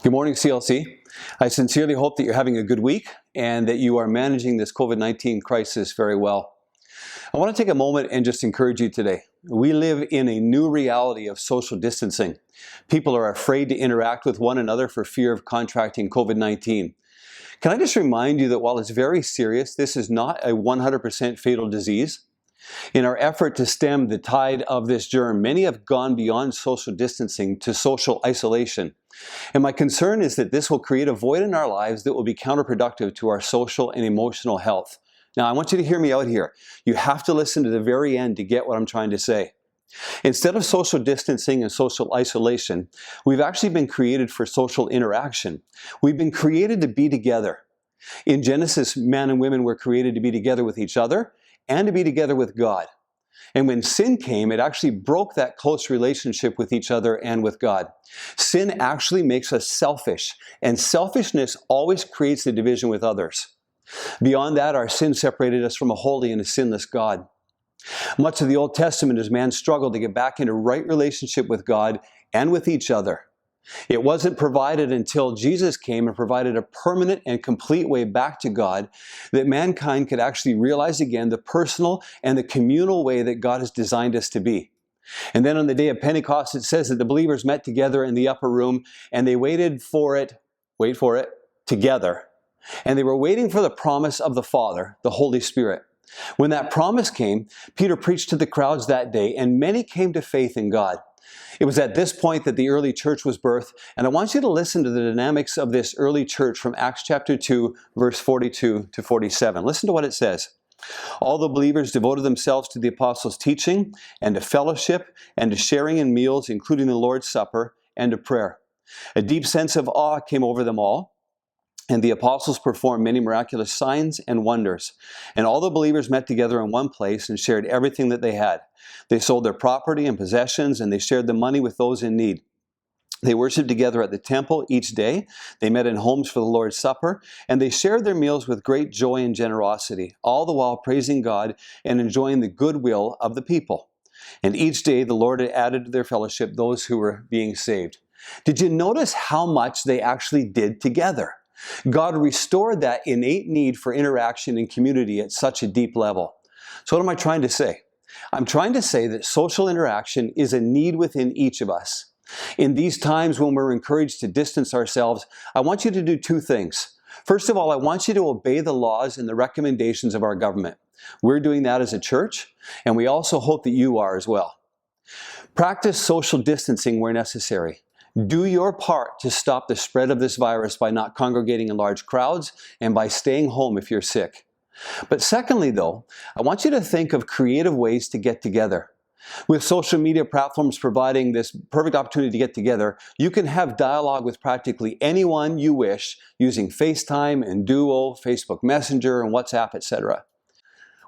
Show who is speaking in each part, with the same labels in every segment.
Speaker 1: Good morning, CLC. I sincerely hope that you're having a good week and that you are managing this COVID-19 crisis very well. I want to take a moment and just encourage you today. We live in a new reality of social distancing. People are afraid to interact with one another for fear of contracting COVID-19. Can I just remind you that while it's very serious, this is not a 100% fatal disease. In our effort to stem the tide of this germ, many have gone beyond social distancing to social isolation. And my concern is that this will create a void in our lives that will be counterproductive to our social and emotional health. Now, I want you to hear me out here. You have to listen to the very end to get what I'm trying to say. Instead of social distancing and social isolation, we've actually been created for social interaction. We've been created to be together. In Genesis, men and women were created to be together with each other and to be together with God. And when sin came, it actually broke that close relationship with each other and with God. Sin actually makes us selfish, and selfishness always creates a division with others. Beyond that, our sin separated us from a holy and a sinless God. Much of the Old Testament is man's struggle to get back into right relationship with God and with each other. It wasn't provided until Jesus came and provided a permanent and complete way back to God that mankind could actually realize again the personal and the communal way that God has designed us to be. And then on the day of Pentecost, it says that the believers met together in the upper room and they waited for it, together. And they were waiting for the promise of the Father, the Holy Spirit. When that promise came, Peter preached to the crowds that day and many came to faith in God. It was at this point that the early church was birthed, and I want you to listen to the dynamics of this early church from Acts chapter 2, verse 42 to 47. Listen to what it says. All the believers devoted themselves to the apostles' teaching, and to fellowship, and to sharing in meals, including the Lord's Supper, and to prayer. A deep sense of awe came over them all, and the apostles performed many miraculous signs and wonders. And all the believers met together in one place and shared everything that they had. They sold their property and possessions, and they shared the money with those in need. They worshiped together at the temple each day. They met in homes for the Lord's Supper, and they shared their meals with great joy and generosity, all the while praising God and enjoying the goodwill of the people. And each day the Lord had added to their fellowship those who were being saved. Did you notice how much they actually did together? God restored that innate need for interaction and community at such a deep level. So what am I trying to say? I'm trying to say that social interaction is a need within each of us. In these times when we're encouraged to distance ourselves, I want you to do two things. First of all, I want you to obey the laws and the recommendations of our government. We're doing that as a church, and we also hope that you are as well. Practice social distancing where necessary. Do your part to stop the spread of this virus by not congregating in large crowds and by staying home if you're sick. But secondly, though, I want you to think of creative ways to get together. With social media platforms providing this perfect opportunity to get together, you can have dialogue with practically anyone you wish using FaceTime and Duo, Facebook Messenger, and WhatsApp, etc.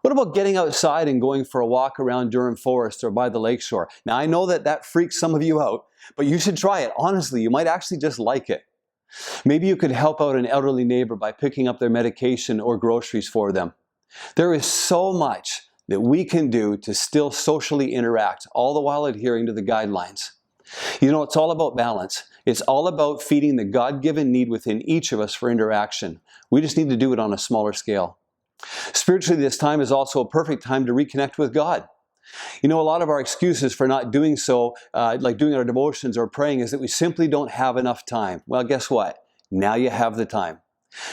Speaker 1: What about getting outside and going for a walk around Durham Forest or by the lakeshore? Now, I know that freaks some of you out, but you should try it. Honestly, you might actually just like it. Maybe you could help out an elderly neighbor by picking up their medication or groceries for them. There is so much that we can do to still socially interact, all the while adhering to the guidelines. You know, it's all about balance. It's all about feeding the God-given need within each of us for interaction. We just need to do it on a smaller scale. Spiritually, this time is also a perfect time to reconnect with God. You know, a lot of our excuses for not doing so, like doing our devotions or praying, is that we simply don't have enough time. Well, guess what? Now you have the time.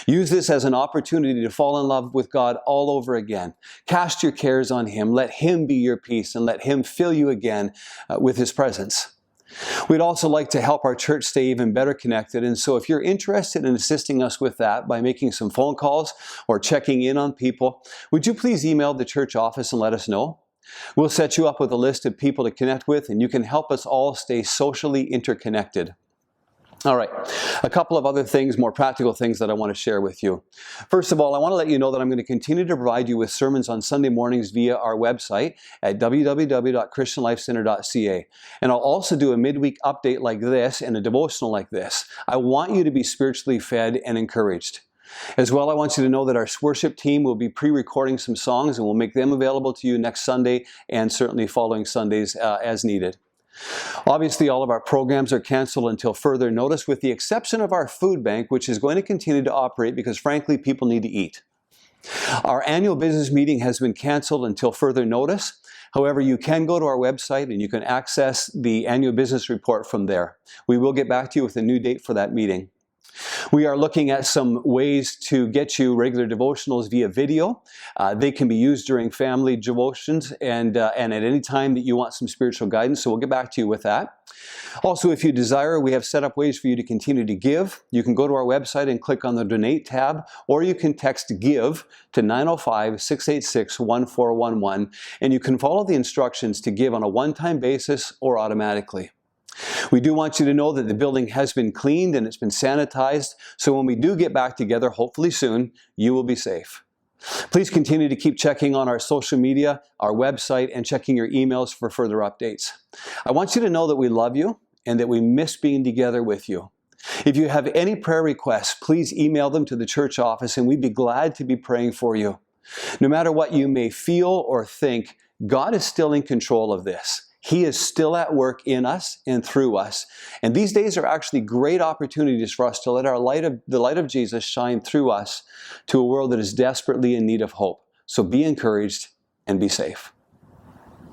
Speaker 1: Use this as an opportunity to fall in love with God all over again. Cast your cares on Him. Let Him be your peace and let Him fill you again with His presence. We'd also like to help our church stay even better connected, and so if you're interested in assisting us with that by making some phone calls or checking in on people, would you please email the church office and let us know? We'll set you up with a list of people to connect with, and you can help us all stay socially interconnected. All right, a couple of other things, more practical things that I want to share with you. First of all, I want to let you know that I'm going to continue to provide you with sermons on Sunday mornings via our website at www.christianlifecenter.ca. And I'll also do a midweek update like this and a devotional like this. I want you to be spiritually fed and encouraged. As well, I want you to know that our worship team will be pre-recording some songs and we'll make them available to you next Sunday and certainly following Sundays as needed. Obviously, all of our programs are canceled until further notice, with the exception of our food bank, which is going to continue to operate because, frankly, people need to eat. Our annual business meeting has been canceled until further notice. However, you can go to our website and you can access the annual business report from there. We will get back to you with a new date for that meeting. We are looking at some ways to get you regular devotionals via video. They can be used during family devotions and at any time that you want some spiritual guidance, so we'll get back to you with that. Also, if you desire, we have set up ways for you to continue to give. You can go to our website and click on the Donate tab, or you can text GIVE to 905-686-1411, and you can follow the instructions to give on a one-time basis or automatically. We do want you to know that the building has been cleaned and it's been sanitized, so when we do get back together, hopefully soon, you will be safe. Please continue to keep checking on our social media, our website, and checking your emails for further updates. I want you to know that we love you and that we miss being together with you. If you have any prayer requests, please email them to the church office and we'd be glad to be praying for you. No matter what you may feel or think, God is still in control of this. He is still at work in us and through us. And these days are actually great opportunities for us to let the light of Jesus shine through us to a world that is desperately in need of hope. So be encouraged and be safe.